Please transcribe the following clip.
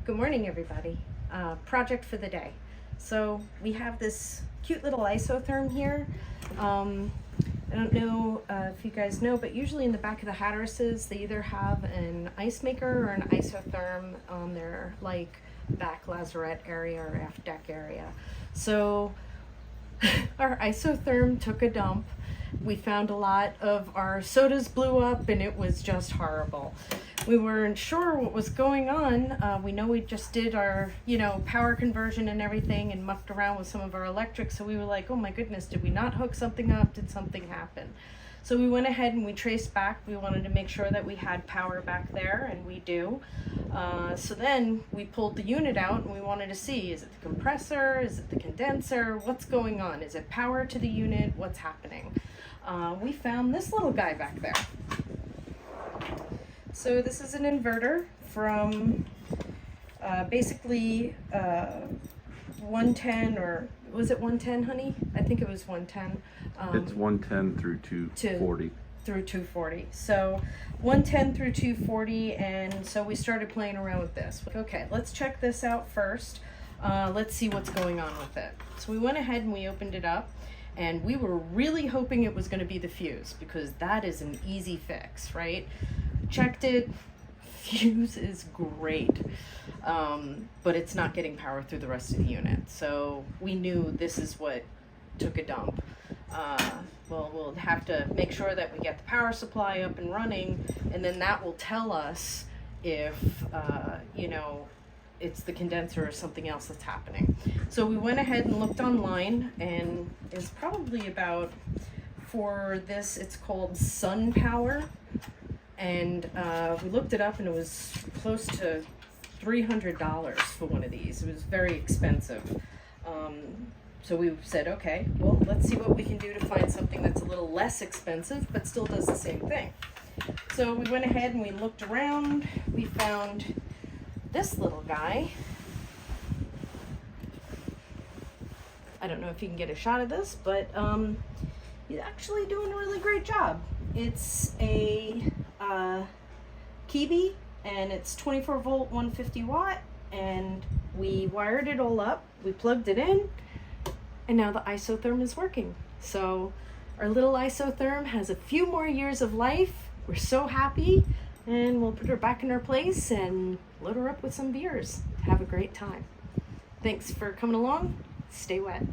Good morning, everybody. Project for the day. So we have this cute little isotherm here. I don't know if you guys know, but usually in the back of the Hatteras's, they either have an ice maker or an isotherm on their back lazarette area or aft deck area. So our isotherm took a dump. We found a lot of our sodas blew up and it was just horrible. We weren't sure what was going on. We know we just did our, power conversion and everything and mucked around with some of our electrics. So we were like, oh my goodness, did we not hook something up? Did something happen? So we went ahead and we traced back. We wanted to make sure that we had power back there, and we do. So then we pulled the unit out and we wanted to see, is it the compressor? Is it the condenser? What's going on? Is it power to the unit? What's happening? We found this little guy back there. So this is an inverter from basically 110, or was it 110, honey? I think it was 110. It's 110 through 240. Through 240. So 110 through 240, and so we started playing around with this. Okay, let's check this out first. Let's see what's going on with it. So we went ahead and we opened it up, and we were really hoping it was going to be the fuse, because that is an easy fix, right? Checked it, fuse is great, but it's not getting power through the rest of the unit. So we knew this is what took a dump. Well, we'll have to make sure that we get the power supply up and running, and then that will tell us if, it's the condenser or something else that's happening. So we went ahead and looked online, and it's probably about, for this, it's called Sun Power. And we looked it up, and it was close to $300 for one of these. It was very expensive. So we said, okay, well, let's see what we can do to find something that's a little less expensive, but still does the same thing. So we went ahead and we looked around. We found this little guy. I don't know if you can get a shot of this, but he's actually doing a really great job. It's a Kiwi, and it's 24 volt, 150 watt, and we wired it all up. We plugged it in, and now the isotherm is working. So our little isotherm has a few more years of life. We're so happy, and we'll put her back in her place and load her up with some beers. Have a great time. Thanks for coming along. Stay wet.